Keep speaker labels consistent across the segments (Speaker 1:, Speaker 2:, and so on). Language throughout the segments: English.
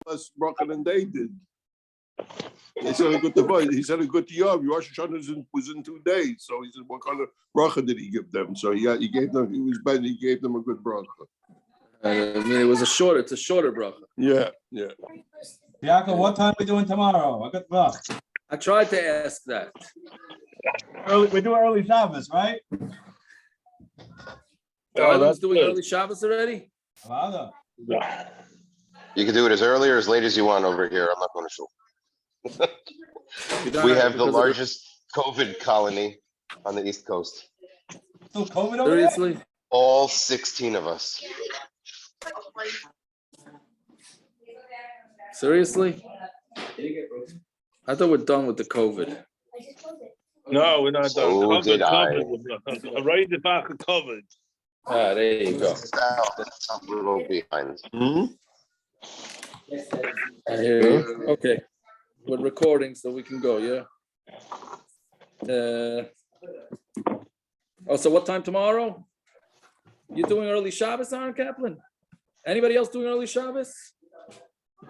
Speaker 1: less bracha than they did. He said a good Yom. He said a good Yom. Rosh Hashanah was in 2 days, so he said, what kind of bracha did he give them? So he gave them. He was better. He gave them a good bracha.
Speaker 2: I mean, it's a shorter bracha.
Speaker 1: Yeah.
Speaker 3: Yaakov, what time are we doing tomorrow? I got bracha.
Speaker 2: I tried to ask that.
Speaker 3: We do early Shabbos, right?
Speaker 2: Everyone's doing early Shabbos already?
Speaker 4: You can do it as early or as late as you want over here. I'm not going to shul. We have the largest COVID colony on the East Coast.
Speaker 3: Still COVID over there?
Speaker 2: Seriously?
Speaker 4: All 16 of us.
Speaker 2: Seriously? I thought we're done with the COVID.
Speaker 5: No, we're not done.
Speaker 4: So did I.
Speaker 5: Right the back of COVID.
Speaker 2: Ah, there you go.
Speaker 4: That's a little behind.
Speaker 2: I hear you. Okay. We're recording, so we can go, yeah? So what time tomorrow? You doing early Shabbos, Aaron Kaplan? Anybody else doing early Shabbos?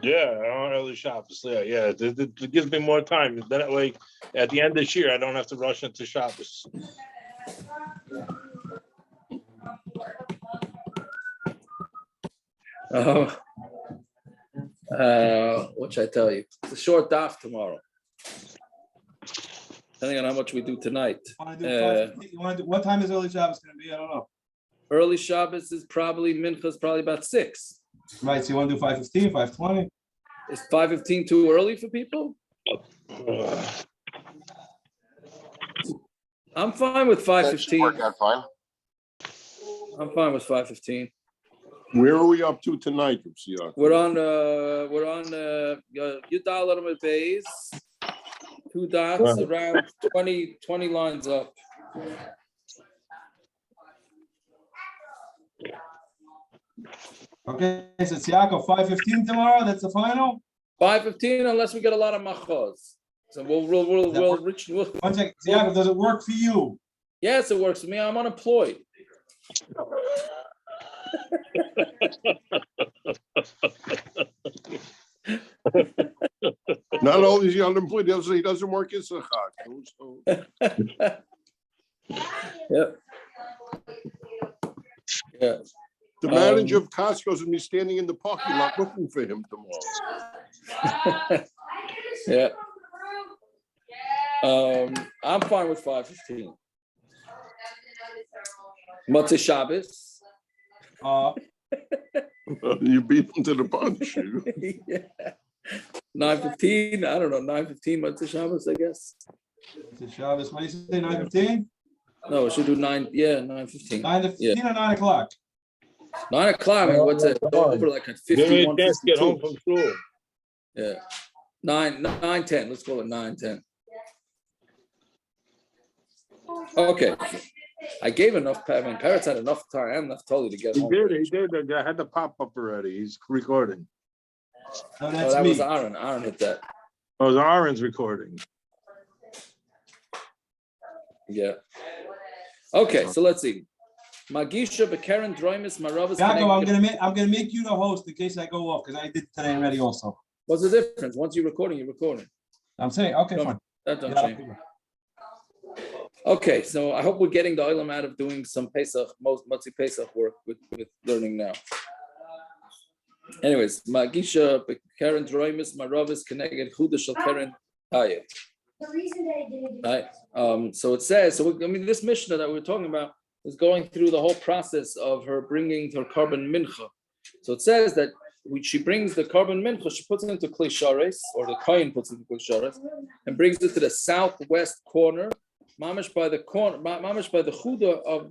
Speaker 5: Yeah, early Shabbos. Yeah. It gives me more time. That way, at the end of this year, I don't have to rush into Shabbos.
Speaker 2: What should I tell you? It's a short daf tomorrow. Depending on how much we do tonight.
Speaker 3: What time is early Shabbos going to be? I don't know.
Speaker 2: Early Shabbos is probably Mincha's probably about 6.
Speaker 3: Right, so you want to do 5:15, 5:20?
Speaker 2: Is 5:15 too early for people? I'm fine with 5:15.
Speaker 4: Work out fine.
Speaker 2: I'm fine with 5:15.
Speaker 1: Where are we up to tonight, Siak?
Speaker 2: We're on Yudal Amud Beis, 2 dots, around 20 lines up.
Speaker 3: Okay, so it's Yaakov, 5:15 tomorrow. That's the final.
Speaker 2: 5:15, unless we get a lot of machos. So we'll reach.
Speaker 3: One second, Yaakov, does it work for you?
Speaker 2: Yes, it works for me. I'm unemployed.
Speaker 1: Not only is he unemployed, he doesn't work in Sachak.
Speaker 2: Yeah.
Speaker 1: The manager of Costco is going to be standing in the parking lot looking for him tomorrow.
Speaker 2: Yeah. I'm fine with 5:15. Motzei Shabbos.
Speaker 1: You beat him to the punch.
Speaker 2: Yeah. 9:15. I don't know. 9:15 Motzei Shabbos, I guess.
Speaker 3: Motzei Shabbos. What do you say? 9:15?
Speaker 2: No, we should do 9. Yeah, 9:15.
Speaker 3: 9:15 or 9 o'clock?
Speaker 2: 9 o'clock. I mean, what's it? Over like at 51.
Speaker 5: Get home from school.
Speaker 2: Yeah. 9:10. Let's call it 9:10. Okay. I gave enough. I mean, Parrots had enough time and enough totally to get home.
Speaker 5: He did. I had the pop up already. He's recording.
Speaker 3: Oh, that's
Speaker 2: that
Speaker 3: me.
Speaker 2: was Aaron. Aaron hit that.
Speaker 5: Oh, it was Aaron's recording.
Speaker 2: Yeah. Okay, so let's see. Magisha Bekaren Droimus Maravas.
Speaker 3: Yaakov, I'm gonna make you the host in case I go off because I did today already also.
Speaker 2: What's the difference? Once you're recording, you're recording.
Speaker 3: I'm saying okay, fine.
Speaker 2: That don't change. Okay, so I hope we're getting the oilam out of doing some Pesach, Motzei Pesach work with learning now. Anyways, Magisha Bekaren Droimus Maravas Keneged Chuda Shel Keren Hayet.
Speaker 6: The reason they didn't.
Speaker 2: Right. So it says. So this Mishnah that we're talking about is going through the whole process of her bringing her carbon mincha. So it says that she brings the carbon mincha, she puts it into Kli Shares, or the Kohen puts it into Kli Shares, and brings it to the southwest corner, mamish by the chuda of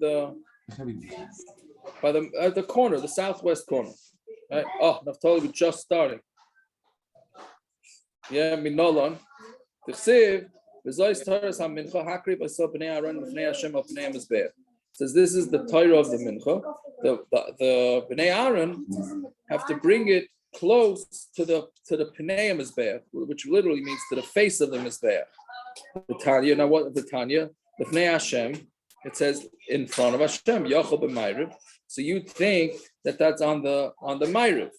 Speaker 2: the corner, the southwest corner. Right? Oh, Naftali, we're just starting. Yeah, Minolon. Says this is the Torah of the mincha. The Bnei Aaron have to bring it close to the Pnei Mizbeach, which literally means to the face of the Mizbeach. The Tanya. Now, what the Tanya? The Pnei Hashem. It says in front of Hashem, Yachol b'Ma'ariv. So you think that that's on the Ma'ariv,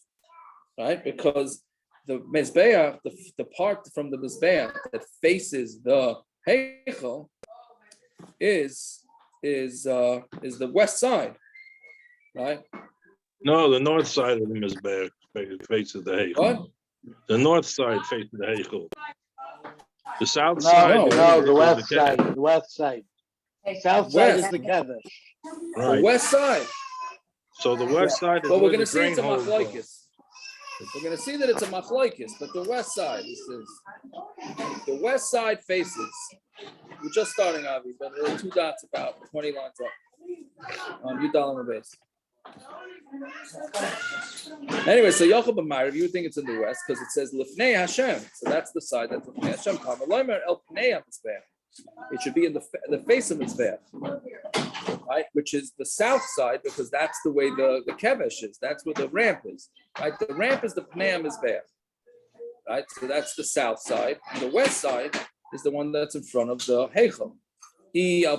Speaker 2: right? Because the mizbeach, the part from the mizbeach that faces the heichal is the west side, right?
Speaker 5: No, the north side of the Mizbeach faces the Heichel.
Speaker 2: What?
Speaker 5: The north side faces the Heichel. The south
Speaker 7: No,
Speaker 5: side.
Speaker 7: no,
Speaker 5: is
Speaker 7: the west
Speaker 5: Kedesh.
Speaker 7: side, the west side. South side is the Kedesh.
Speaker 2: The
Speaker 5: Right.
Speaker 2: west side.
Speaker 5: So the west side is
Speaker 2: But we're
Speaker 5: where
Speaker 2: going to
Speaker 5: the
Speaker 2: see it's a
Speaker 5: drain holes go.
Speaker 2: machlokes. We're going to see that it's a machlokes, but the west side, this is the west side faces. We're just starting, Avi, but there are 2 dots about 20 lines up on Yudal on the base. Anyway, so Yochel b'Marav, you would think it's in the west because it says Lifnei Hashem. So that's the side that's Lifnei Hashem. It should be in the face of Mizbeach, right? Which is the south side because that's the way the kevesh is. That's where the ramp is, right? The ramp is the Pnei Mizbeach, right? So that's the south side. And the west side is the one that's in front of the Heichel. Okay, so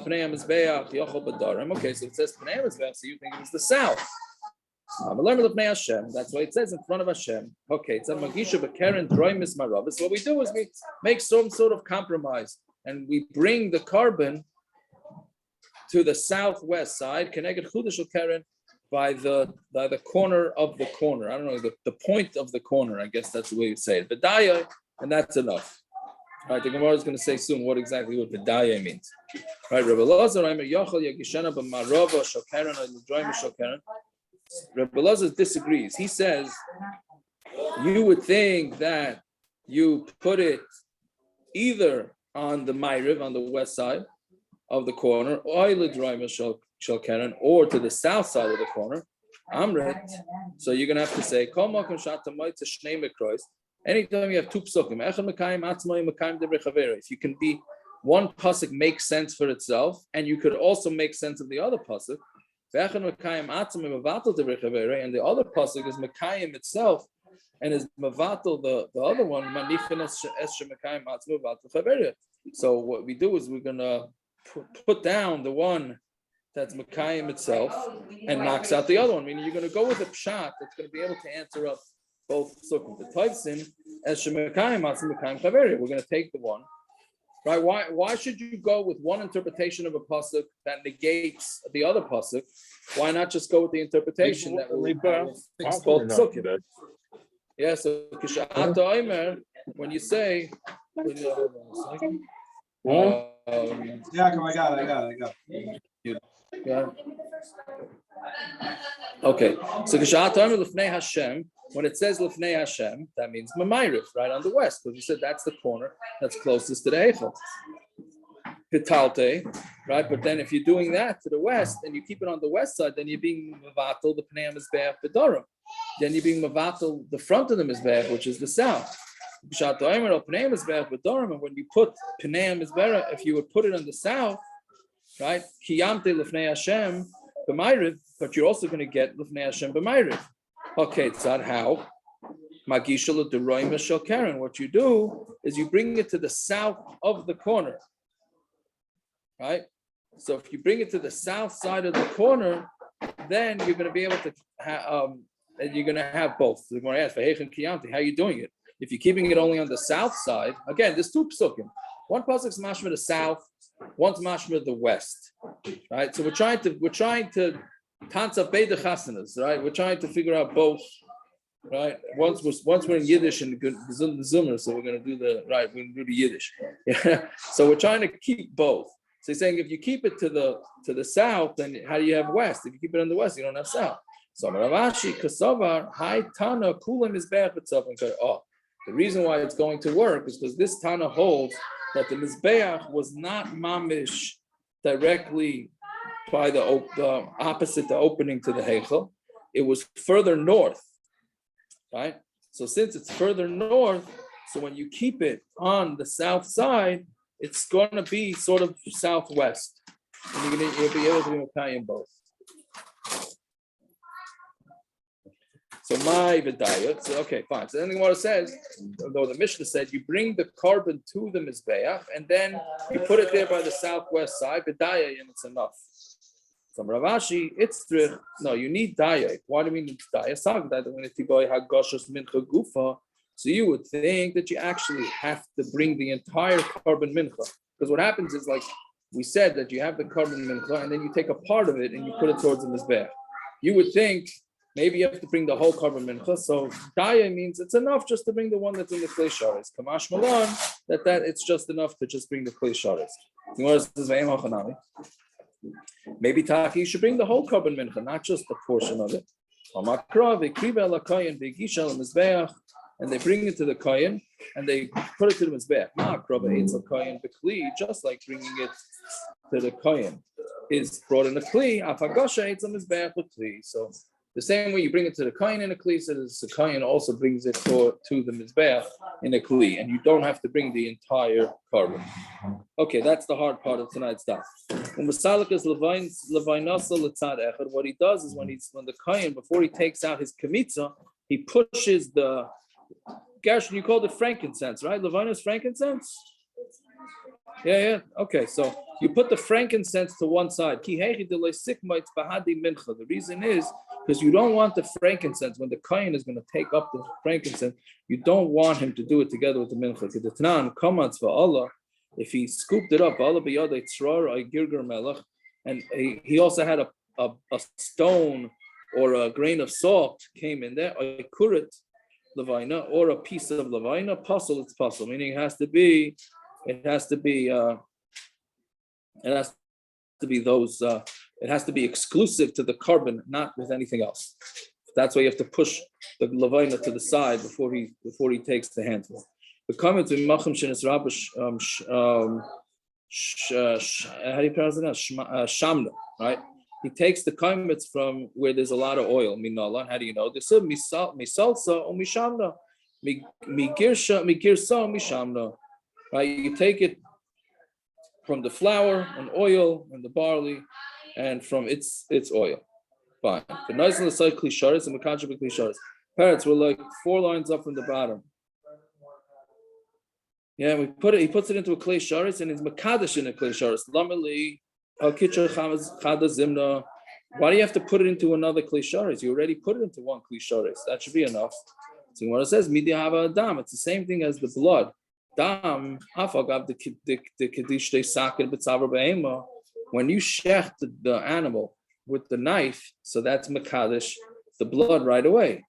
Speaker 2: it says Pnei Mizbeach, so you think it was the south. That's why it says in front of Hashem. Okay, it's a Magisha B'Keren Droimis Maravis. What we do is we make some sort of compromise and we bring the carbon to the southwest side, Keneged Chudash Keren, by the corner of the corner. I don't know, the point of the corner, I guess that's the way you say it. B'daya, and that's enough. All right, the Gemara is going to say soon what exactly what B'daya means. Right, Rabbi Lazar, I'm a Yochel Yagishana B'Marava Shokeren Droimis Shokeren. Rabbi Lazar disagrees. He says you would think that you put it either on the Ma'ariv, on the west side of the corner, or to the south side of the corner. Amrit. So you're gonna have to say, anytime you have 2 psukim, if you can be one pasuk makes sense for itself, and you could also make sense of the other pasuk. And the other pasuk is Mekayim itself, and is Mavatal the other one. So what we do is we're gonna put down the one that's Mekayim itself and knocks out the other one. Meaning you're gonna go with a pshat that's gonna be able to answer up both psukim. The typesin as Shemekayim Matzim Mekayim Chaveria. We're gonna take the one. Right? Why should you go with one interpretation of a pasuk that negates the other pasuk? Why not just go with the interpretation that will fix both psukim? Yeah, so Kisha'ata Omer, when you say,
Speaker 3: Yeah, come on, I got it.
Speaker 2: Yeah. Okay, so Kisha'ata Omer Lifnei Hashem, when it says Lifnei Hashem, that means Mamayrif, right on the west, because you said that's the corner that's closest to the Eichel. Pitalte, right? But then if you're doing that to the west and you keep it on the west side, then you're being Mavatal, the Pnei Mizbeach B'Dorim. Then you're being Mavatal, the front of the Mizbeach, which is the south. And when you put Pnei Mizbeach, if you would put it on the south, right? Kiyamte Lifnei Hashem B'Mayriv, but you're also going to get Lifnei Hashem B'Mayriv. Okay, Tzad, how? Magisha l'deroim shel Keren. What you do is you bring it to the south of the corner, right? So if you bring it to the south side of the corner, then you're going to be able to and you're going to have both. So they're going to ask, how are you doing it? If you're keeping it only on the south side, again, there's 2 psukim. One pasuk is mashma the south, one's mashma the west, right? So we're trying to tanza beide chasanas, right? We're trying to figure out both, right? Once we're in Yiddish and the Zoomer, so we're going to do the Yiddish. Yeah. So we're trying to keep both. So he's saying if you keep it to the south, then how do you have west? If you keep it in the west, you don't have south. So Ravashi Kasavar Hai Tana Kulam is bad itself and the reason why it's going to work is because this Tana holds that the Mizbeach was not mamish directly by the opposite the opening to the Heichel. It was further north, right? So since it's further north, so when you keep it on the south side, it's going to be sort of southwest, and you'll be able to be Makayim both. So my Vidayah, so okay, fine. So then the Gemara says, although the Mishnah said you bring the carbon to the Mizbeach and then you put it there by the southwest side, Vidayah, and it's enough. From Ravashi, it's no, you need Dayah. Why do we need Dayah? So you would think that you actually have to bring the entire carbon mincha. Because what happens is, like we said, that you have the carbon mincha and then you take a part of it and you put it towards the mizbech. You would think maybe you have to bring the whole carbon mincha. So daya means it's enough just to bring the one that's in the klei sharis. Kamash malan, that it's just enough to just bring the klei sharis. Maybe Taki, you should bring the whole carbon mincha, not just a portion of it. And they bring it to the kohen and they put it to the mizbech. Just like bringing it to the kohen is brought in a kli. So the same way you bring it to the kohen in a kli, so the kohen also brings it to the mizbech in a kli, and you don't have to bring the entire carbon. Okay, that's the hard part of tonight's daf. What he does is when the kohen, before he takes out his kamitza, he pushes the Gershon, you called it frankincense, right? Levina is frankincense? Yeah. Okay, so you put the frankincense to one side. The reason is because you don't want the frankincense, when the kohen is going to take up the frankincense, you don't want him to do it together with the mincha. If he scooped it up, and he also had a stone or a grain of salt came in there, levina, or a piece of levina, puzzle, it's puzzle, meaning it has to be exclusive to the carbon, not with anything else. That's why you have to push the levina to the side before he takes the handful. The comment in Macham Shenis Rabish, how do you pronounce it now? Shamna, right? He takes the kaimets from where there's a lot of oil. Minala, how do you know? This is misalsa or mishamna, migirsa mishamna. Right? You take it from the flour and oil and the barley, and from its oil. Fine. The nice on the side klisharis and mekadra klisharis. Parrots were like 4 lines up from the bottom. Yeah, he puts it into a klei sharis and it's mekadosh in a klei sharis. Lameli. Why do you have to put it into another klei sharis? You already put it into one klei sharis. That should be enough. So when it says midya hava dam, it's the same thing as the blood. Dam afagav the kedish de sakin b'tzavar be'ema. When you shecht the animal with the knife, so that's mekadosh the blood right away.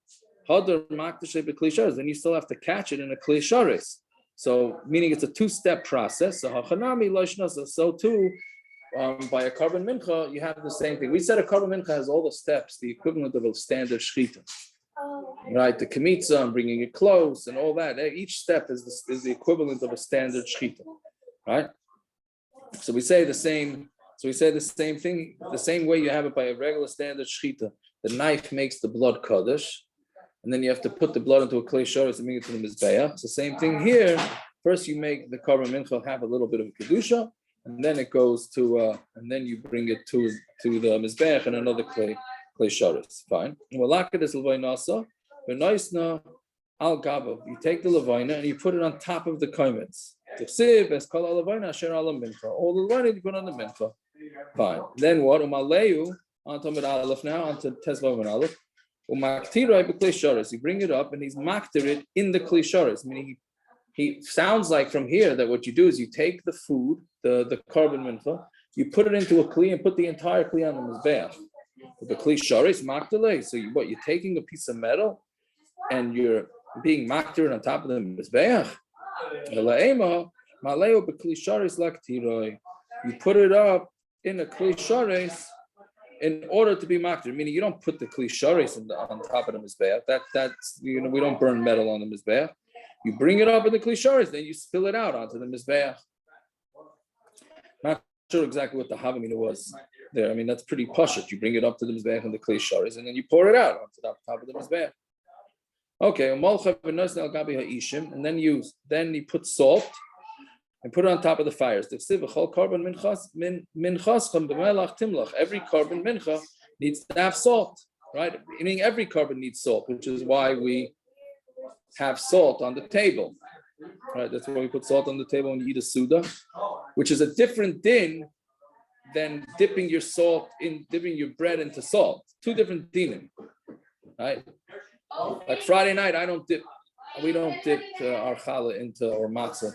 Speaker 2: Hadar makdash be'klei sharis. Then you still have to catch it in a klei sharis. So meaning it's a 2-step process. So hachanami loishnasa. So too. By a carbon mincha, you have the same thing. We said a carbon mincha has all the steps, the equivalent of a standard shechita, right? The kamitza and bringing it close and all that. Each step is the equivalent of a standard shechita, right? So we say the same. So we say the same thing, the same way you have it by a regular standard shechita. The knife makes the blood kaddish, and then you have to put the blood into a klei sharis and bring it to the mizbeach. It's the same thing here. First, you make the carbon mincha have a little bit of kedusha. And then it goes to, and then you bring it to the mizbech and another klei sharis. Fine. You take the levina and you put it on top of the kaimets. All the levina you put on the mincha. Fine. Then what? Umaleyu on Tamid Aleph now onto Tesvav and Aleph. Umaktirai b'klei sharis. You bring it up and he's maktir it in the klei sharis, meaning he sounds like from here that what you do is you take the food, the carbon mincha, you put it into a kli and put the entire kli on the mizbeach. The kli sharis makdalei. So you're taking a piece of metal and you're being makdir on top of the mizbeach. You put it up in a kli sharis in order to be makdir, meaning you don't put the kli sharis on top of the mizbeach. That's we don't burn metal on the mizbeach. You bring it up in the kli sharis, then you spill it out onto the mizbeach. Not sure exactly what the havamina was there. I mean, that's pretty pashut. You bring it up to the mizbeach and the kli sharis, and then you pour it out onto the top of the mizbeach. Okay, and then you put salt and put it on top of the fires. Every carbon mincha needs to have salt, right? Meaning every carbon needs salt, which is why we have salt on the table, right? That's why we put salt on the table when you eat a suda, which is a different din than dipping your bread into salt. 2 different dinim, right? Like Friday night, I don't dip we don't dip our challah into, or matzah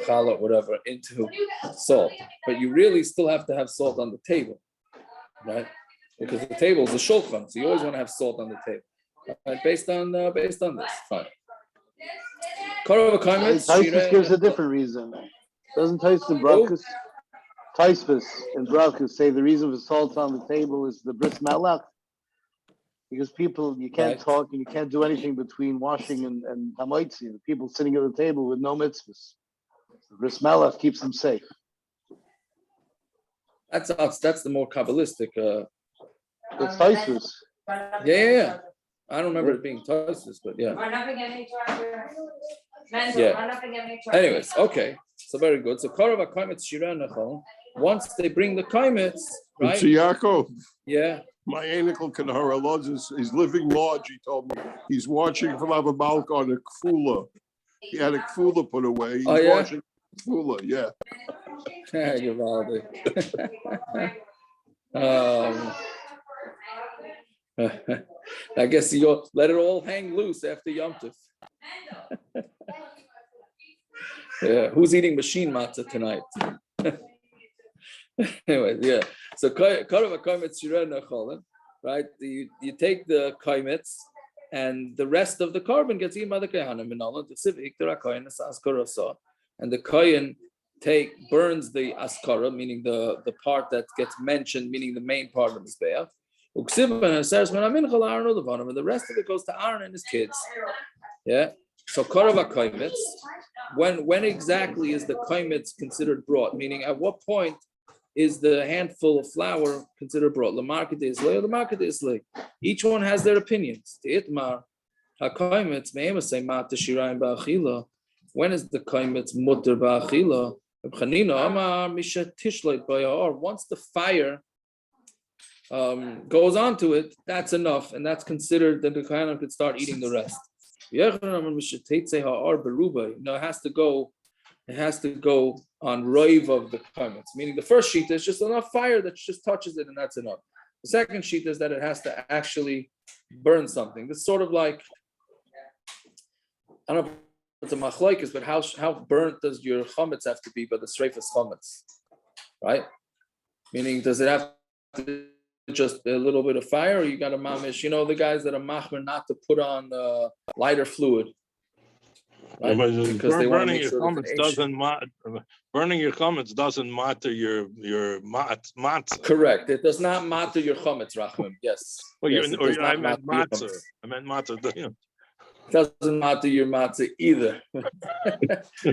Speaker 2: challah, whatever, into salt. But you really still have to have salt on the table, right? Because the table is a shulchan, so you always want to have salt on the table. Right? Based on this, fine.
Speaker 7: Taisvis gives a different reason. Doesn't Taisvis and Brachus? Taisvis and Brachus say the reason for salt on the table is the bris malach. Because people, you can't talk and you can't do anything between washing and hamaitzi. The people sitting at the table with no mitzvahs. The bris malach keeps them safe.
Speaker 2: That's the more kabbalistic.
Speaker 7: It's Taisvis.
Speaker 2: Yeah. I don't remember it being Tosis, but yeah. Yeah. Anyways, okay. So very good. So Korov HaKaimetz Shira Nechol. Once they bring the Kaimetz, right?
Speaker 1: So Yaakov,
Speaker 2: Yeah.
Speaker 1: my uncle Kanara loves he's living large. He told me he's watching from a balcony on a kfula. He had a kfula put away. He's watching kfula, yeah.
Speaker 2: I guess you'll let it all hang loose after Yom Tov. Yeah, who's eating machine matzah tonight? Anyway, yeah. So right? You take the kaimetz, and the rest of the carbon gets eaten by the kohanim. And the kohen burns the askara, meaning the part that gets mentioned, meaning the main part of the mizbeach. And the rest of it goes to Aaron and his kids. Yeah. So korov kaimetz. When exactly is the kaimetz considered brought? Meaning, at what point is the handful of flour considered brought? Lamarket islay or the market islay? Each one has their opinions. Itmar hakaimetz me'ema say mata shirayim ba'achila. When is the kaimetz mutter ba'achila? Chanina amar misha tishleit bayar. Once the fire goes onto it, that's enough, and that's considered that the kohanim could start eating the rest. No, it has to go on roiv of the kaimetz, meaning the first sheet is just enough fire that just touches it, and that's enough. The second sheet is that it has to actually burn something. It's sort of like, I don't know if it's a machlokes, but how burnt does your chametz have to be by the streifas chametz, right? Meaning, does it have to just a little bit of fire, or you got a mamish? You know, the guys that are machmer not to put on lighter fluid. Right? Because they want to make sure
Speaker 5: burning your chametz doesn't matter your matzah.
Speaker 2: Correct. It does not matter your chametz, Rachman. Yes.
Speaker 5: Well,
Speaker 2: yes,
Speaker 5: I meant matzah. I meant matzah.
Speaker 2: Doesn't matter your matzah either.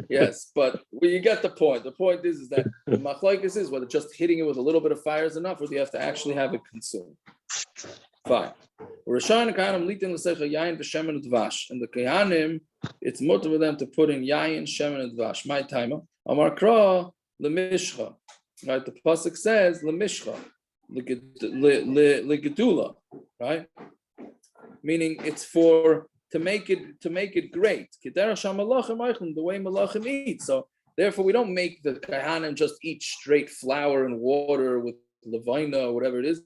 Speaker 2: Yes, but you get the point. The point is that the machlokes is whether just hitting it with a little bit of fire is enough, or do you have to actually have it consumed. Fine. And the kohanim, it's mutter for them to put in yayin, shemen, and dvash. My timer. Amar kra lemishcha. Right. The pasuk says lemishcha, legedula. Right. Meaning it's for to make it great. The way malachim eat. So therefore, we don't make the kohanim just eat straight flour and water with levina or whatever it is.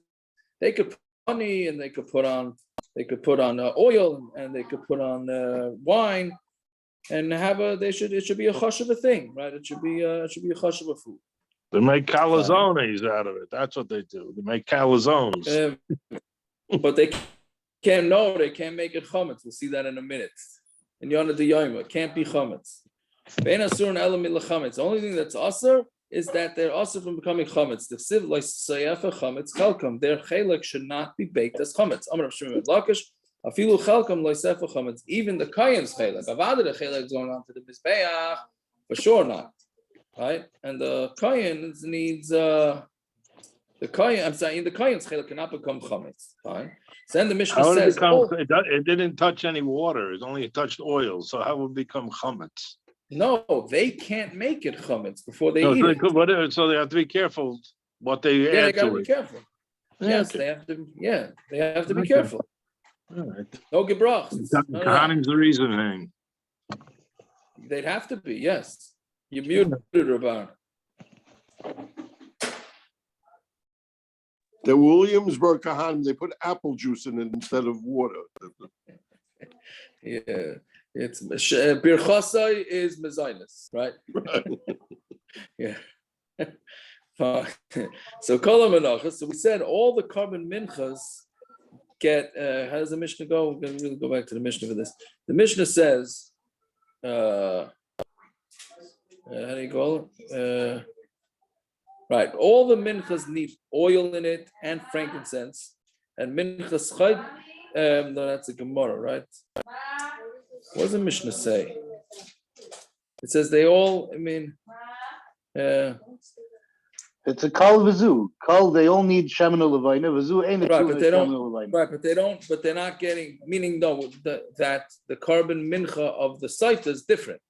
Speaker 2: They could put honey, and they could put on oil, and they could put on wine, and it should be a chashuva thing, right? It should be a chashuva food.
Speaker 5: They make calzones out of it. That's what they do. They make calzones.
Speaker 2: But they can't make it chametz. We'll see that in a minute. In Yonah de Yoma, it can't be chametz. The only thing that's asur is that they're also from becoming chametz. The siv like sayefa chametz chelkam. Their chelek should not be baked as chametz. Amar Shmuel Lakish afilu chelkam loisefa chametz. Even the kayan's chelek. Avada the chelek going on to the mizbeach, for sure not. Right, and the kayan needs the kayan. I'm saying the kayan's chelek cannot become chametz. Fine. So then the Mishnah says
Speaker 5: it didn't touch any water. It only touched oil. So how would it become chametz?
Speaker 2: No, they can't make it chametz before they eat it.
Speaker 5: So they have to be careful what they add
Speaker 2: they got to be
Speaker 5: it.
Speaker 2: careful. Yes,
Speaker 5: okay.
Speaker 2: they have to be careful.
Speaker 5: All right.
Speaker 2: No gebrach.
Speaker 5: Kohanim's the reasoning.
Speaker 2: They'd have to be, yes. You muted Rabban.
Speaker 1: The Williamsburg Kohanim, they put apple juice in it instead of water.
Speaker 2: Yeah. It's birchasai is mezainis, right? Yeah. So kol menachas. So we said all the carbon minchas get. How does the Mishnah go? We're going to really go back to the Mishnah for this. The Mishnah says, how do you call it? Right. All the minchas need oil in it and frankincense, and minchas chayt. No, that's a Gemara, right? What does the Mishnah say? It says they all. I mean.
Speaker 7: It's a kal v'zu. Kal, they all need shemen levayna. V'zu ain't a
Speaker 2: Right,
Speaker 7: tuna
Speaker 2: but they don't.
Speaker 7: shemen levayna.
Speaker 2: Right, but they don't. But they're not getting. Meaning, no, that the carbon mincha of the site is different,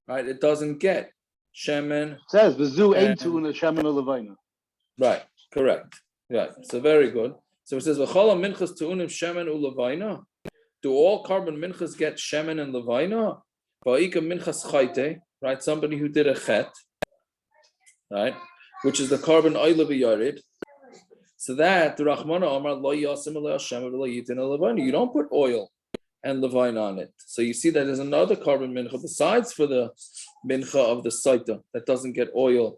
Speaker 2: right? It doesn't get shemen.
Speaker 7: It says v'zu ain't
Speaker 2: And-
Speaker 7: tuna shemen levayna.
Speaker 2: Right, correct. Yeah, so very good. So it says v'chala minchas tu'unim shemen u'levayna. Do all carbon minchas get shemen and levayna? Va'ika minchas chayte, right? Somebody who did a chet, right? Which is the carbon oil yarid. So that the Rahmana Amar lo yasim Hashem v'lo yitin levayna. You don't put oil and levayna on it. So you see that there's another carbon mincha besides for the mincha of the saita that doesn't get oil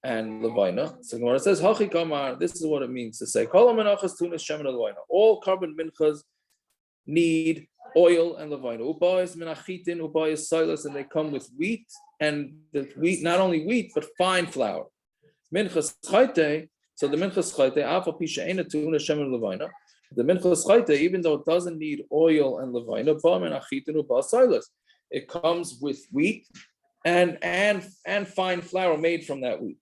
Speaker 2: and levayna. So when it says hachi kamar, this is what it means to say kol menachas tunas shemen levayna. All carbon minchas need oil and levayna. Ubayis menachitin, ubayis silas, and they come with wheat, and the wheat, not only wheat but fine flour. Minchas chayte. So the minchas chayte, afa pisha ena tunas shemen levayna. The minchas chayte, even though it doesn't need oil and levayna, ba menachitin uba silas. It comes with wheat and fine flour made from that wheat.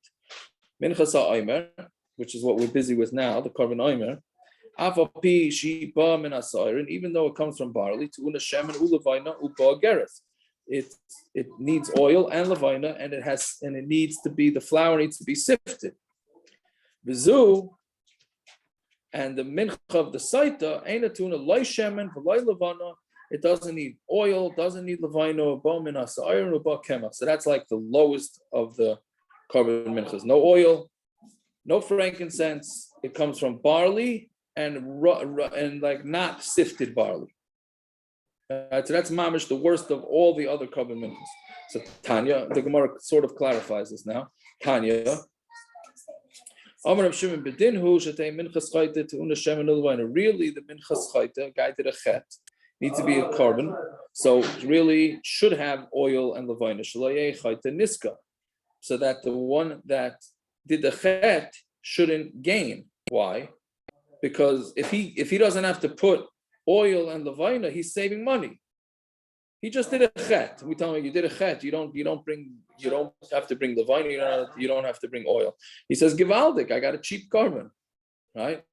Speaker 2: Minchas ha'aymer, which is what we're busy with now, the carbon aymer. Afapi shiba min asayrin, even though it comes from barley, to una shemen ulevayna uba geres. It needs oil and levayna, and it needs to be, the flour needs to be sifted. Vizu, and the mincha of the saita ain't tuna loy shemen v'loy levana. It doesn't need oil, doesn't need levayna, uba min asayrin uba kemach. So that's like the lowest of the carbon minchas. No oil, no frankincense. It comes from barley and like not sifted barley. So that's mamish, the worst of all the other carbon minchas. So Tanya, the Gemara sort of clarifies this now. Tanya, really the minchas chayte, guy did a chet, needs to be a carbon, so really should have oil and levayna. Shaloyeh chayte niska. So that the one that did the chet shouldn't gain. Why? Because if he doesn't have to put oil and levayna, he's saving money. He just did a chet. We tell him, you did a chet. You don't have to bring levayna. You don't have to bring oil. He says, givaldik, I got a cheap carbon, right?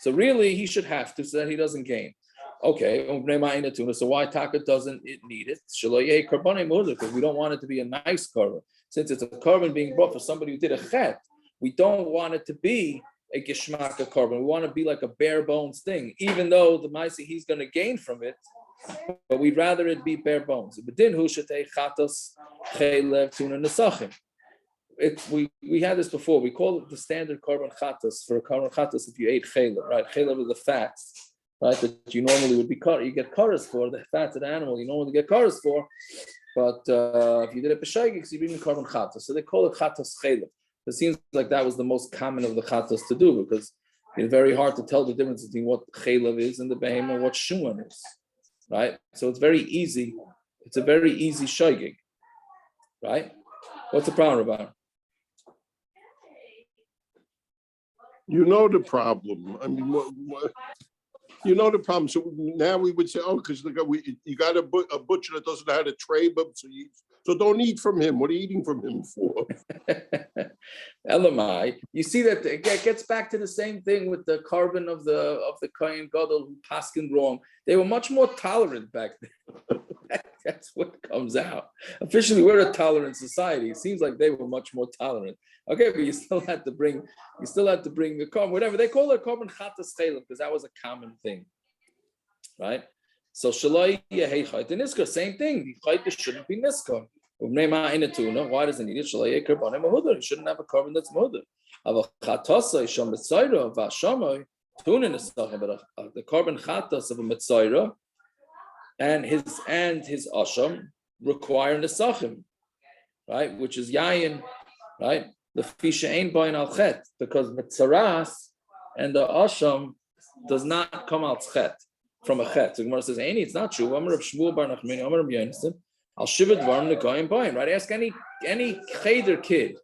Speaker 2: So really, he should have to, so that he doesn't gain. Okay, so why taka doesn't it need it? Because we don't want it to be a nice carbon. Since it's a carbon being brought for somebody who did a chet, we don't want it to be a geshmaka carbon. We want to be like a bare bones thing, even though the maisi he's going to gain from it, but we'd rather it be bare bones. We had this before. We call it the standard carbon chatas. For a carbon chatas, if you ate chaylev, right? Chaylev is the fats, right? That you normally would be you get karas for, the fats of the animal you normally get karas for. But if you did it b'shaygik, you bring the carbon chatas. So they call it chatas chaylev. It seems like that was the most common of the chatas to do, because it's very hard to tell the difference between what chaylev is and the behemoth and what shuman is, right? So it's very easy. It's a very easy shaygig, right? What's the problem about it?
Speaker 1: You know the problem. I mean, what you know the problem. So now we would say, oh, because you got a butcher that doesn't know how to trade them, so don't eat from him. What are you eating from him for?
Speaker 2: Elamai, you see that it gets back to the same thing with the carbon of the Kohen Gadol who paskined wrong. They were much more tolerant back then. That's what comes out. Officially, we're a tolerant society. It seems like they were much more tolerant. Okay, but you still had to bring the carbon, whatever they call it, carbon chatas chaylev, because that was a common thing, right? So shalai yehei the niska, same thing. The chayte shouldn't be niska. Why does it need it? Shalai carbon mahudar. You shouldn't have a carbon that's mahudar. But the carbon chatas of a mitzaira, and his asham require nesachim, right? Which is yayin, right? The fisha ain't buying al chet because mitzaras and the asham does not come out chet from a chet. So Gemara says, "Any, it's not true." Amar Rav Shmuel bar Nachmani, Amar Rav Yonasan, Al shivat dvarim negoyim buying. Right? Ask any cheder kid,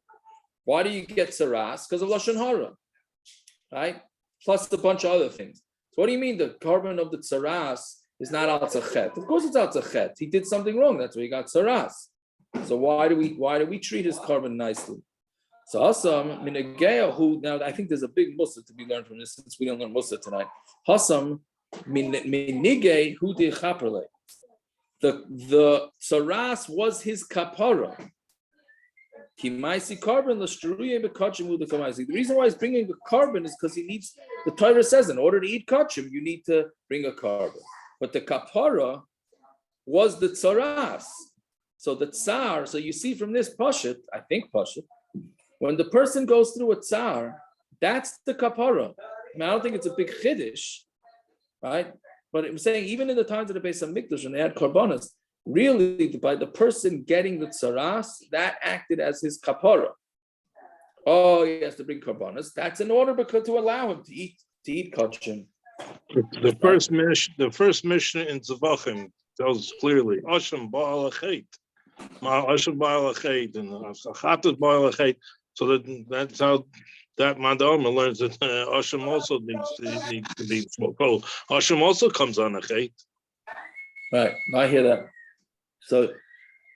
Speaker 2: why do you get tzaras? Because of lashon hara, right? Plus a bunch of other things. So what do you mean the carbon of the tzaras is not al zachet? Of course it's al zachet. He did something wrong. That's why he got tzaras. So why do we treat his carbon nicely? So Hasam Minagea, who now I think there's a big mussar to be learned from this since we don't learn mussar tonight. Hasam Minige who did chaperle. The tzaras was his kapara. Kimaisi carbon l'shruye bekachim udekamaisi. The reason why he's bringing a carbon is because he needs. The Torah says in order to eat kachim, you need to bring a carbon. But the kapara was the tzaras. So the tsar. So you see from this pashut, I think pashut. When the person goes through a tsar, that's the kapara. I don't think it's a big chiddush, right? But I'm saying even in the times of the Beis Hamikdash when they had karbanas, really by the person getting the tzaras, that acted as his kapara. Oh, he has to bring karbanas. That's in order because to allow him to eat kachim.
Speaker 5: The first mission in Zavachim tells clearly, Asham ba'al achet, Asham ba'al achet, and Achatas ba'al achet. So that's how that Madama learns that Asham also needs to be told. Asham also comes on achet.
Speaker 2: Right, I hear that. So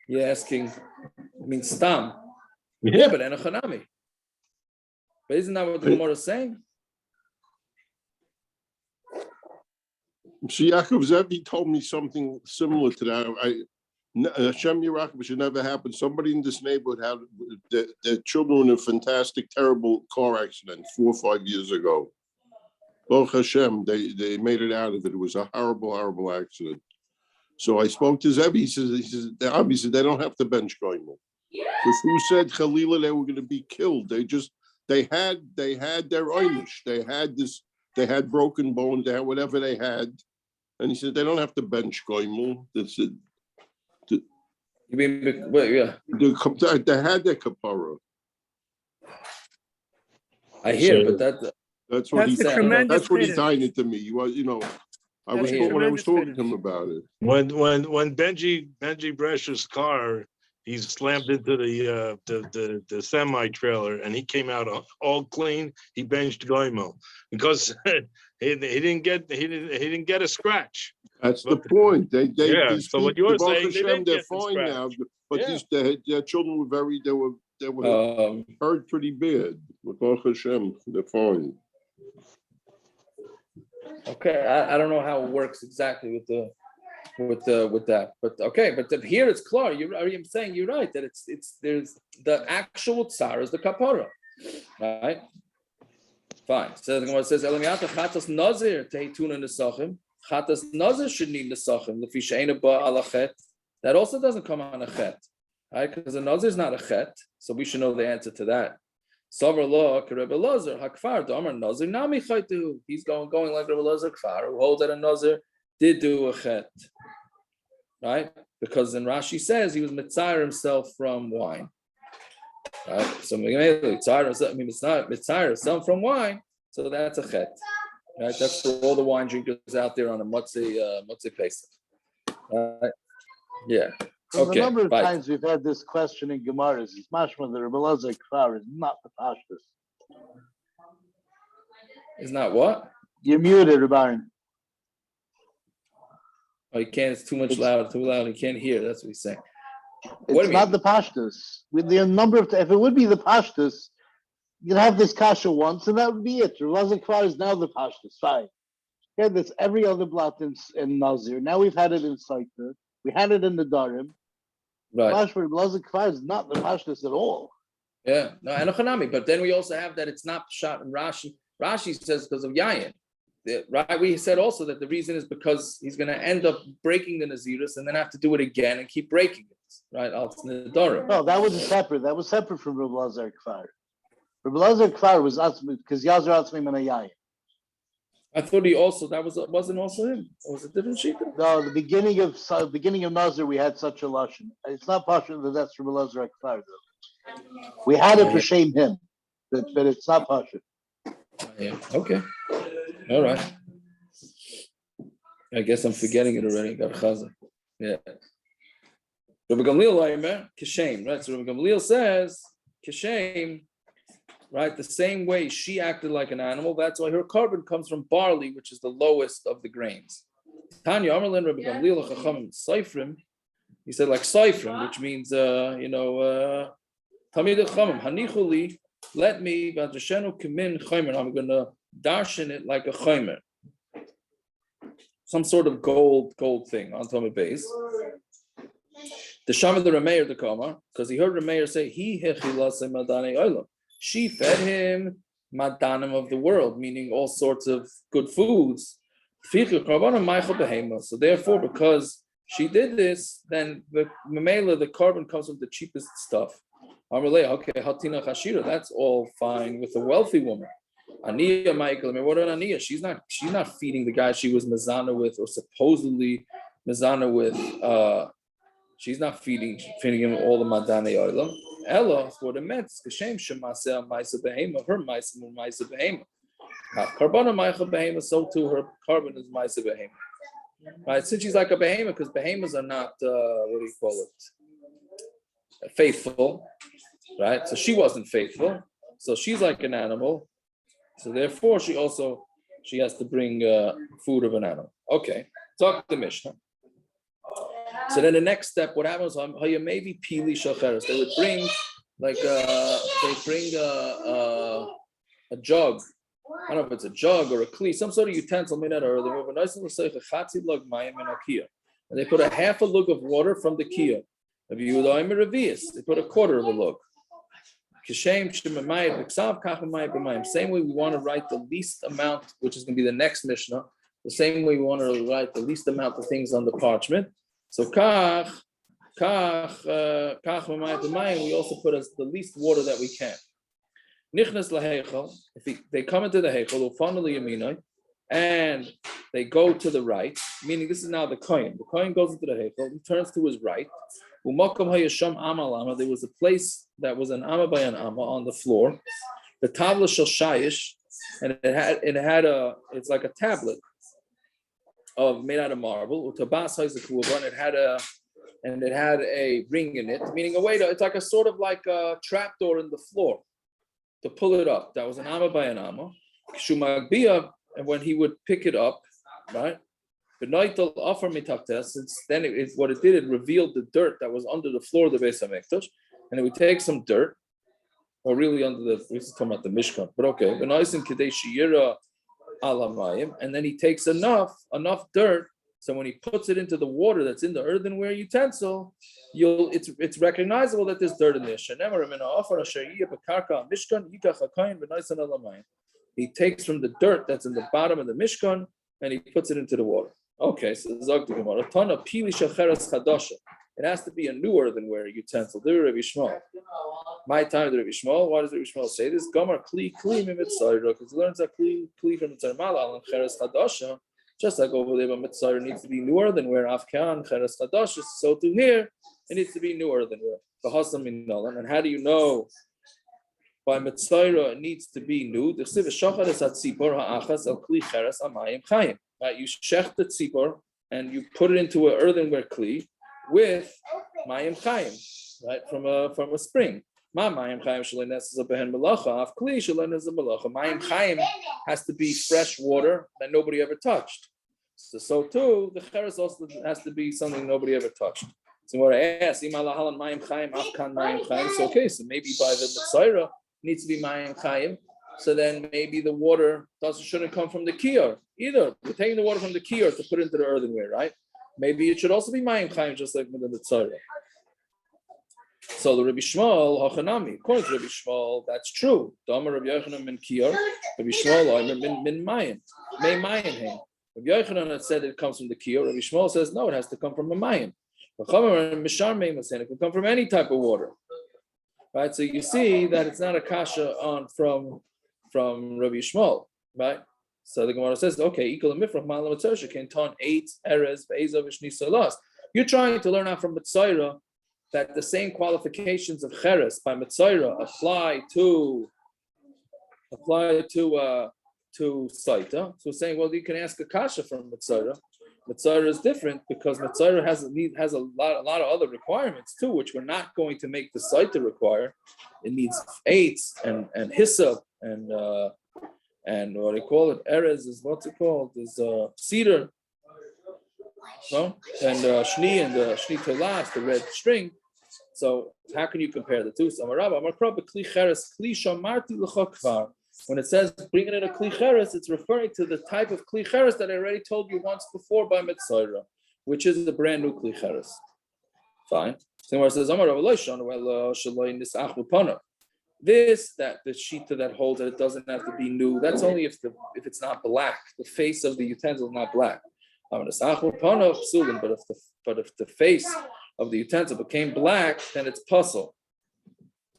Speaker 2: you're asking, stam. Yeah, but enochanami. But isn't that what the Gemara is saying?
Speaker 1: See, Yaakov Zevi told me something similar to that. Hashem Yerachim should never happen. Somebody in this neighborhood had their children in a fantastic, terrible car accident 4 or 5 years ago. Baruch Hashem, they made it out of it. It was a horrible, horrible accident. So I spoke to Zevi. He says, obviously they don't have to bench going more. Because who said Chalila they were going to be killed? They had their einish. They had broken bones. They had whatever they had. And he said they don't have to bench goimel. That's it.
Speaker 2: You mean, well, yeah.
Speaker 1: They had their kapara.
Speaker 2: I hear, but
Speaker 1: that's what he said. That's what he tied it to me. I was talking to him about it.
Speaker 5: When Benji Brescher's car, he slammed into the semi trailer and he came out all clean. He benched Goimo because he didn't get a scratch.
Speaker 1: That's the point.
Speaker 5: So what you're saying,
Speaker 1: they're fine now, but their children were they were hurt pretty bad. With Baruch Hashem, they're fine.
Speaker 2: Okay, I don't know how it works exactly with that, but okay, but here it's clear. I'm saying you're right that there's the actual tsar is the kapara, right? Fine. So the Gemara says Elamiata chatas nazir teituna nesachim. Chatas nazir should need nesachim. The fishaina ba alachet. That also doesn't come on a chet, right? Because the nazir is not a chet, so we should know the answer to that. Savar law, Rebbe Lazar, Hakfar, Damar Nazir, Nami Chaitu. He's going like Rebbe Lazar Kfar, who holds that a Nazir did do a chet. Right? Because then Rashi says he was Mitzayir himself from wine. Right? So it's not Mitzayir himself from wine, so that's a chet. Right? That's for all the wine drinkers out there on a Motzei Pesach. Right? Yeah.
Speaker 7: So the number of times we've had this question in Gemaras is mashma the Rebbe Lazar Kfar is not the pashtus.
Speaker 2: Is not what?
Speaker 7: You're muted, Rebbe.
Speaker 2: Oh, you can't. It's too loud. He can't hear. That's what he's saying.
Speaker 7: It's not the pashtus. With the number of if it would be the pashtus, you'd have this kasha once, and that would be it. Rebbe Lazar Kfar is now the pashtus. Fine. We had this every other blot in Nazir. Now we've had it in Saita. We had it in the Darim.
Speaker 2: Right.
Speaker 7: Mashma Blazik Kfar is not the pashtus at all.
Speaker 2: Yeah, no, Enochanami. But then we also have that it's not shot in Rashi. Rashi says because of Yayin. Right? We said also that the reason is because he's going to end up breaking the Nazirus and then have to do it again and keep breaking it. Right?
Speaker 7: No, that was separate. That was separate from Rebbe Lazar Kfar. Rebbe Lazar Kfar was because Yazar Atzmi Mana Yayin.
Speaker 2: I thought he also wasn't also him. Or was it different shita?
Speaker 7: No, the beginning of Nazir, we had such a lashon. It's not partial that that's from Elazar Akbar. We had it to shame him, but it's not partial.
Speaker 2: Yeah. Okay. All right. I guess I'm forgetting it already. Got Chazar. Yeah. Rabbi Gamliel Kishem, right? So Rabbi Gamliel says Kishem, right? The same way she acted like an animal, that's why her carbon comes from barley, which is the lowest of the grains. Tanya Amarlin Rabbi Gamliel Chacham Seifrim, he said like Seifrim, which means Tamid Chachamim Hanichuli, let me Vadrashenu Kimin Chaimer. I'm gonna darshan it like a chaimer. Some sort of gold thing on top of base. The Shama the Rameir the Kamar, because he heard Rameir say, she fed him madanim of the world, meaning all sorts of good foods. So therefore, because she did this, then the Mamela, the carbon comes from the cheapest stuff. Okay, Hatina Chashira, that's all fine with a wealthy woman. Aniya, Michael, I mean, what about Aniya? She's not feeding the guy she was Mazana with or supposedly Mazana with. She's not feeding him all the Madane Oilam. Ella for the Mets, Kashem Shemasel Maisa Behema, her Maisa Maisa Behema. Carbona Maicha Behema, so too her carbon is Maisa Behema. Right, since she's like a Behema, because Behemas are not what do you call it? Faithful, right? So she wasn't faithful. So she's like an animal. So therefore, she has to bring food of an animal. Okay, talk to Mishnah. So then the next step, what happens? Maybe pili shacheres. They would bring a jug. I don't know if it's a jug or a kli, some sort of utensil made out of earth. And they put a half a lug of water from the kia. They put a quarter of a lug. Same way we want to write the least amount, which is going to be the next Mishnah. The same way we want to write the least amount of things on the parchment. So we also put as the least water that we can. If they come into the heichal, and they go to the right, meaning this is now the kohen. The kohen goes into the heichal, he turns to his right. There was a place that was an amma by an amma on the floor. The tabla shel shayish, and it's like a tablet made out of marble. And it had a ring in it, meaning it's like a sort of like a trapdoor in the floor to pull it up. That was an amma by an amma. And when he would pick it up, right? Since then what it did, it revealed the dirt that was under the floor of the Beis HaMikdash, and it would take some dirt, or really this is talking about the Mishkan, but okay, and then he takes enough dirt, so when he puts it into the water that's in the earthenware utensil, it's recognizable that there's dirt in there. He takes from the dirt that's in the bottom of the Mishkan and he puts it into the water. Okay, so Zog the Gemara. It has to be a new earthenware utensil. My time, the Rabbi Shmuel. Why does Rabbi Shmuel say this? Gomer kli mitzayra, because he learns that kli from mitzayra malal and cheres chadasha. Just like over there, but mitzayra needs to be new earthenware. Afkan cheres chadasha. So to here, it needs to be new earthenware. And how do you know? By mitzayra, it needs to be new. Right, you shech the tzipor and you put it into an earthenware kli with mayim chayim, right, from a spring. Mayim chayim has to be fresh water that nobody ever touched. So too, the cheres also has to be something nobody ever touched. So what I ask, so okay, so maybe by the mitzayra needs to be mayim chayim. So then maybe the water shouldn't come from the kiyar either. We're taking the water from the kiyar to put into the earthenware, right? Maybe it should also be mayim chayim, just like with the mitzayra. So the Rabbi Shmuel hachanami, according to Rabbi Shmuel, that's true. Dama Rabbi Yochanan min kiyar, Rabbi Shmuel min mayim, may mayim hang. Rabbi Yochanan had said it comes from the kiyar. Rabbi Shmuel says no, it has to come from a mayim. It can come from any type of water, right? So you see that it's not a kasha on from Rabbi Shmuel, right? So the Gemara says, okay, you're trying to learn out from Mitzayra that the same qualifications of Cheres by Mitzayra apply to Saita. So we're saying, well, you can ask a kasha from Mitzayra. Mitzayra is different because Mitzayra has a lot of other requirements too, which we're not going to make the Saita require. It needs eitz and hyssop and what do you call it? Erez is what's it called? Is cedar, no? And shni and the shni telas, the red string. So how can you compare the two? When it says bringing in a kli cheres, it's referring to the type of kli cheres that I already told you once before by Mitzayra, which is the brand new kli cheres. Fine. So it says this, that the shita that holds that it doesn't have to be new. That's only if it's not black. The face of the utensil is not black. But if the face of the utensil became black, then it's puzzle.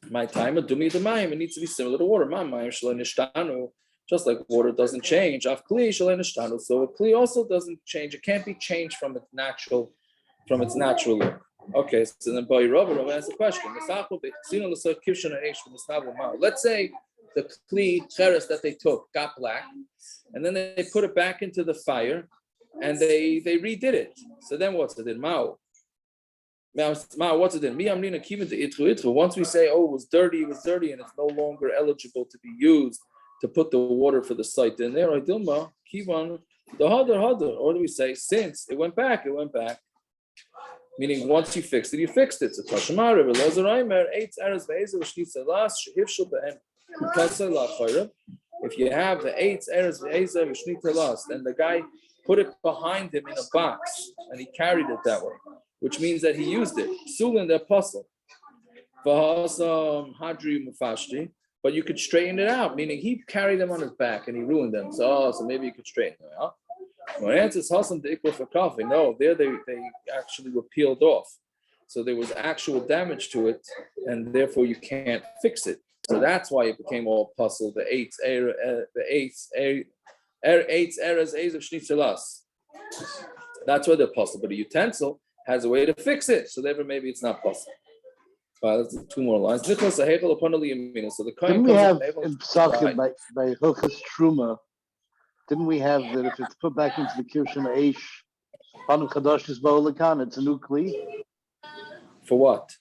Speaker 2: My time of dumi demayim, it needs to be similar to water. My mayim shalei nishtanu, just like water doesn't change. Af kli shalei nishtanu, so a kli also doesn't change. It can't be changed from its natural look. Okay, so then Boy Rabbi asks a question. Let's say the kli cheres that they took got black, and then they put it back into the fire, and they redid it. So then what's it in Mao? What's it in? Once we say, oh, it was dirty, and it's no longer eligible to be used to put the water for the site in there. Or do we say, since it went back? Meaning once you fixed it, you fixed it. So if you have the 8 eres then the guy put it behind him in a box and he carried it that way, which means that he used it. Sulin the apostle. But you could straighten it out, meaning he carried them on his back and he ruined them. So maybe you could straighten them out. When answers Hassan the equal for coffee, no, there they actually were peeled off. So there was actual damage to it, and therefore you can't fix it. So that's why it became all puzzle. The eight eras of shnitzelas. That's why they're puzzle. But a utensil has a way to fix it. So therefore maybe it's not puzzle. That's 2 more lines. So the
Speaker 7: didn't we have in Pesachim by Hilchas Truma? Didn't we have that if it's put back into the Kirshim Eish, Panu Kadosh is Ba'olakan, it's a new Kli?
Speaker 2: For what?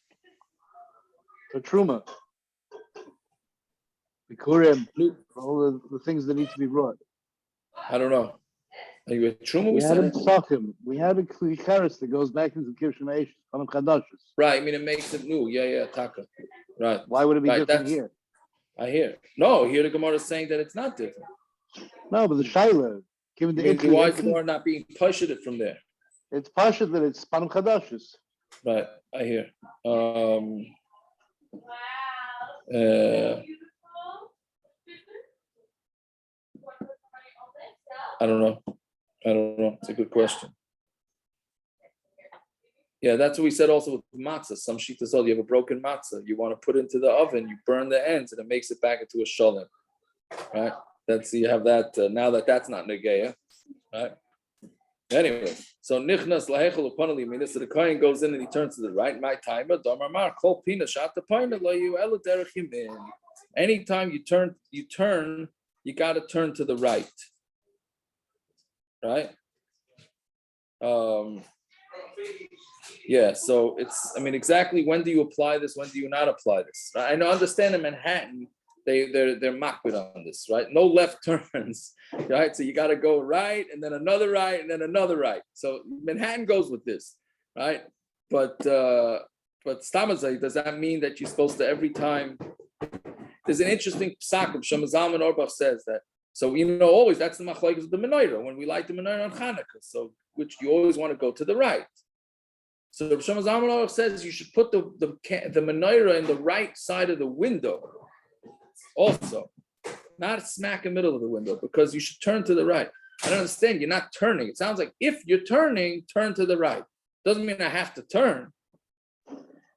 Speaker 7: For Truma. Bikurim, for all the things that need to be brought.
Speaker 2: I don't know. Are you a Truma?
Speaker 7: We had a Pesachim. We had a Kli Cheres that goes back into the Kirshim Eish, Panu Kadosh.
Speaker 2: Right, I mean, it makes it new. Yeah, Taka. Right.
Speaker 7: Why would it be different here?
Speaker 2: I hear. No, here the Gemara is saying that it's not different.
Speaker 7: No, but the Shaila, given the
Speaker 2: why is the Gemara not being pushed from there?
Speaker 7: It's Pasha that it's Panam Chadashis.
Speaker 2: Right, I hear. I don't know. It's a good question. Yeah, that's what we said also with matzah. Some shita said you have a broken matzah. You want to put it into the oven, you burn the ends, and it makes it back into a shalom. Right? You have that now that's not negeya, right? Anyway, so nichnas lahechel upanali means that the kohen goes in and he turns to the right. My timer, domar mar kol pina shata pina lo you elu derech yimin. Anytime you turn, you got to turn to the right, right? Yeah. So exactly when do you apply this? When do you not apply this? I understand in Manhattan. They're makbid on this, right? No left turns, right? So you got to go right, and then another right, and then another right. So Manhattan goes with this, right? But Stamazai, does that mean that you're supposed to every time? There's an interesting psak. Shlomo Zalman Auerbach says that. So always that's the machlokes of the menorah when we light the menorah on Hanukkah. So which you always want to go to the right. So Shlomo Zalman Auerbach says you should put the menorah in the right side of the window. Also, not smack in the middle of the window, because you should turn to the right. I don't understand. You're not turning. It sounds like if you're turning, turn to the right. Doesn't mean I have to turn.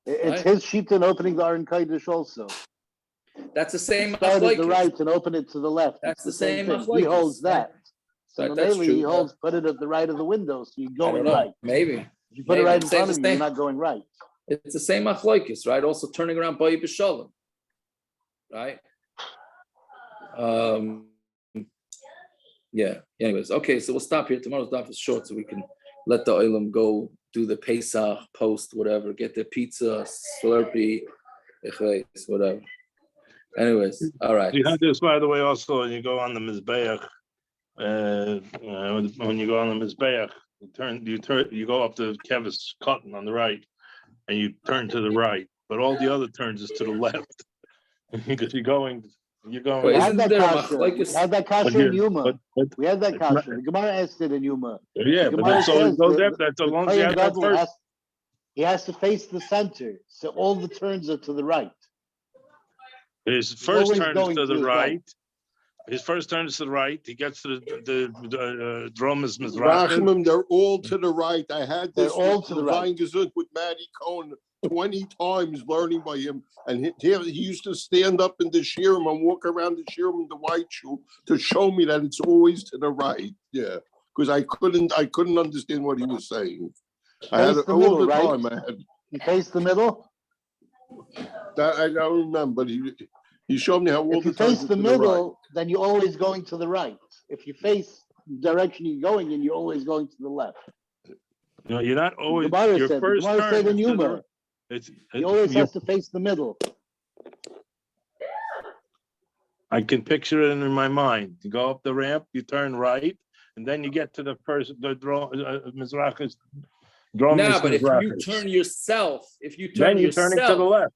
Speaker 7: It's right? His sheet in opening the Aron Kodesh also.
Speaker 2: That's the same.
Speaker 7: Start at the right and open it to the left.
Speaker 2: That's the same.
Speaker 7: He holds that.
Speaker 2: Right,
Speaker 7: So
Speaker 2: that's
Speaker 7: mainly
Speaker 2: true.
Speaker 7: he holds put it at the right of the window, so you're
Speaker 2: I don't
Speaker 7: going
Speaker 2: know.
Speaker 7: right.
Speaker 2: Maybe.
Speaker 7: If you put it
Speaker 2: Maybe.
Speaker 7: right in
Speaker 2: Same
Speaker 7: front of you, you're
Speaker 2: thing.
Speaker 7: not going right.
Speaker 2: It's the same achloikis, right? Also turning around by b'shalom, right? Yeah. Anyways, okay. So we'll stop here. Tomorrow's daf is short, so we can let the oilam go do the Pesach post, whatever. Get their pizza, Slurpee, whatever. Anyways, all right.
Speaker 5: You have this, by the way, also when you go on the Mizbeach. When you go on the Mizbeach, you go up to Kevis cotton on the right, and you turn to the right. But all the other turns is to the left because you're going.
Speaker 2: Wait,
Speaker 7: We had
Speaker 2: isn't
Speaker 7: that
Speaker 2: there a
Speaker 7: kasha. We
Speaker 2: machlokes?
Speaker 7: had that
Speaker 5: But
Speaker 7: kasha in
Speaker 5: you-
Speaker 7: Yuma.
Speaker 5: but
Speaker 7: We had that
Speaker 5: it's not-
Speaker 7: kasha. The Gemara asked it in Yuma.
Speaker 5: yeah,
Speaker 7: The
Speaker 5: but
Speaker 7: Gemara
Speaker 5: it's always
Speaker 7: says
Speaker 5: goes
Speaker 7: the-
Speaker 5: up. That's as
Speaker 7: the
Speaker 5: long as you
Speaker 7: Kohen
Speaker 5: have that
Speaker 7: Gadol
Speaker 5: first.
Speaker 7: he has to face the center, so all the turns are to the right.
Speaker 5: His first
Speaker 7: always
Speaker 5: turn is
Speaker 7: going
Speaker 5: to
Speaker 7: to
Speaker 5: the
Speaker 7: his
Speaker 5: right. His first turn is to the right. He gets to the drum is Mizrach.
Speaker 1: Rachman, they're all to the right. I had
Speaker 7: They're
Speaker 1: this
Speaker 7: all to the right.
Speaker 1: Gesund with Matty Cohen 20 times learning by him. And he used to stand up in the shirim and walk around the shirim in the white shoe to show me that it's always to the right. Yeah. Because I couldn't understand what he was saying. I had
Speaker 7: Face
Speaker 1: it
Speaker 7: the
Speaker 1: all
Speaker 7: middle,
Speaker 1: the
Speaker 7: right?
Speaker 1: time. I had
Speaker 7: You face the middle.
Speaker 1: that. I don't remember, but he showed me how all
Speaker 7: If you
Speaker 1: the time
Speaker 7: face the middle, then you're always going to the right. If you face the direction you're going in, you're always going to the left.
Speaker 5: No, you're not always.
Speaker 7: Gemara
Speaker 5: Your
Speaker 7: said-
Speaker 5: first
Speaker 7: Gemara
Speaker 5: turn
Speaker 7: said in
Speaker 5: is to the.
Speaker 7: Yuma,
Speaker 5: It's,
Speaker 7: He always
Speaker 5: your-
Speaker 7: has to face the middle.
Speaker 5: I can picture it in my mind. You go up the ramp, you turn right, and then you get to the first Mizrachis.
Speaker 2: Nah, but if you turn yourself,
Speaker 5: then you're turning to the left.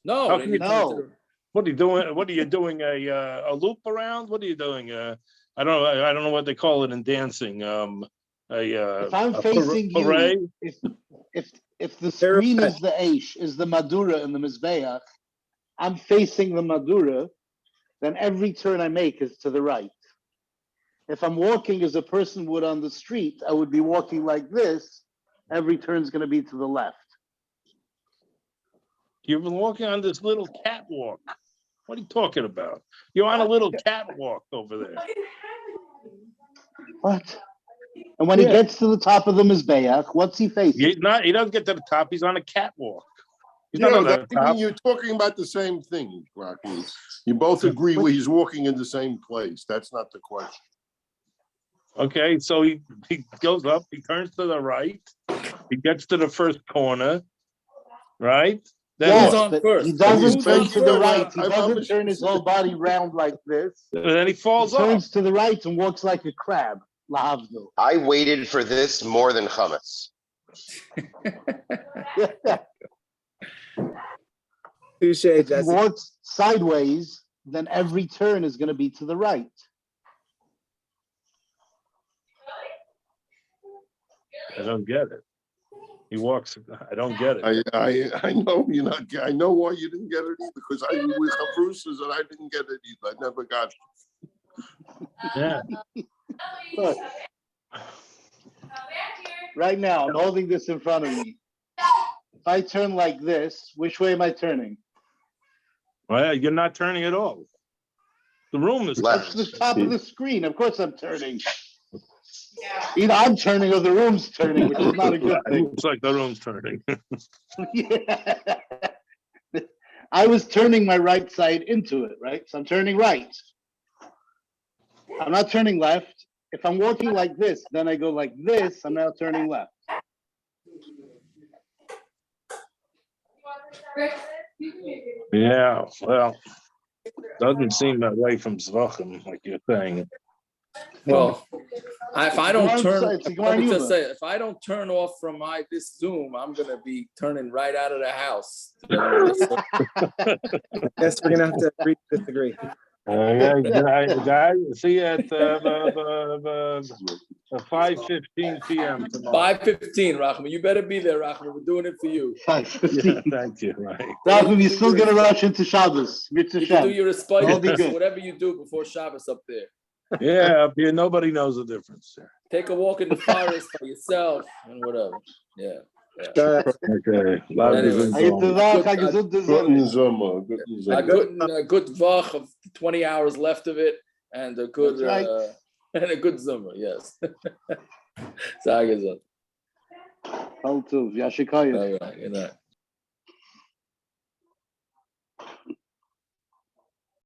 Speaker 2: No,
Speaker 5: How
Speaker 2: then
Speaker 5: can
Speaker 2: you
Speaker 5: you-
Speaker 2: turn to the
Speaker 5: What are you doing? What are you doing? A loop around? What are you doing? I don't know what they call it in dancing.
Speaker 7: If I'm
Speaker 5: a
Speaker 7: facing
Speaker 5: parade?
Speaker 7: you, if the screen is the Aish, is the Madura in the Mizbeach, I'm facing the Madura, then every turn I make is to the right. If I'm walking as a person would on the street, I would be walking like this. Every turn's going to be to the left.
Speaker 5: You've been walking on this little catwalk. What are you talking about? You're on a little catwalk over there.
Speaker 7: What? And when he gets to the top of the Mizbeach, what's he facing?
Speaker 5: He doesn't get to the top. He's on a catwalk. He's
Speaker 1: Yeah,
Speaker 5: not on
Speaker 1: that,
Speaker 5: the top.
Speaker 1: I mean, you're talking about the same thing, Rocky. You both agree where he's walking in the same place. That's not the question.
Speaker 5: Okay, so he goes up, he turns to the right, he gets to the first corner, right? Then
Speaker 7: Yes,
Speaker 2: Who's on
Speaker 7: but
Speaker 2: first?
Speaker 7: he doesn't
Speaker 2: Who's
Speaker 7: turn
Speaker 2: on
Speaker 7: to the
Speaker 2: first?
Speaker 7: right. He
Speaker 1: I'm
Speaker 7: doesn't turn his whole body round like this.
Speaker 5: then he
Speaker 7: He
Speaker 5: falls off.
Speaker 7: turns to the right and walks like a crab. Lahavdil.
Speaker 4: I waited for this more than hummus.
Speaker 8: Touche,
Speaker 7: If he
Speaker 8: Jesse.
Speaker 7: walks sideways, then every turn is going to be to the right.
Speaker 5: I don't get it. He walks, I don't get it.
Speaker 1: I know you're not. I know why you didn't get it either. Because I was with Bruce's and I didn't get it either. I never got it.
Speaker 5: Yeah.
Speaker 7: Look. Right now, I'm holding this in front of me. If I turn like this, which way am I turning?
Speaker 5: Well, you're not turning at all. The room is
Speaker 4: Left.
Speaker 7: That's the top of the screen. Of course I'm turning. Either I'm turning or the room's turning, which is not a good
Speaker 5: It
Speaker 7: thing.
Speaker 5: looks like the room's turning.
Speaker 7: Yeah. I was turning my right side into it, right? So I'm turning right. I'm not turning left. If I'm walking like this, then I go like this, I'm now turning left.
Speaker 5: Yeah, well, doesn't seem that way from Zvachim, like you're saying.
Speaker 2: Well, if I don't turn,
Speaker 7: It's a Gemara
Speaker 2: let me
Speaker 7: Yuma.
Speaker 2: just say, if I don't turn off from this Zoom, I'm gonna be turning right out of the house.
Speaker 8: Guess we're gonna have to agree to disagree.
Speaker 5: Guys, see you at 5:15 p.m. tomorrow.
Speaker 2: 5:15, Rachman. You better be there, Rachman. We're doing it for you.
Speaker 5: Yeah, thank you. Right.
Speaker 7: Rachman, you're still gonna rush into Shabbos. Mitzvah
Speaker 2: You can do
Speaker 7: Shem.
Speaker 2: your
Speaker 7: All be
Speaker 2: aspices,
Speaker 7: good.
Speaker 2: whatever you do before Shabbos up there.
Speaker 5: Yeah, up here nobody knows the difference.
Speaker 2: Take a walk in the forest by yourself and whatever. Yeah.
Speaker 5: Okay. A lot of
Speaker 2: Anyway.
Speaker 5: different
Speaker 7: I get to
Speaker 5: songs.
Speaker 7: that, I get to
Speaker 1: Good
Speaker 7: the
Speaker 1: Nizama, good
Speaker 2: A
Speaker 1: Nizama.
Speaker 2: good vach of 20 hours left of it, and a good
Speaker 7: That's
Speaker 2: And a good Zumra, yes. Sag es.
Speaker 7: All too. Yashikaya.
Speaker 2: All right, good night.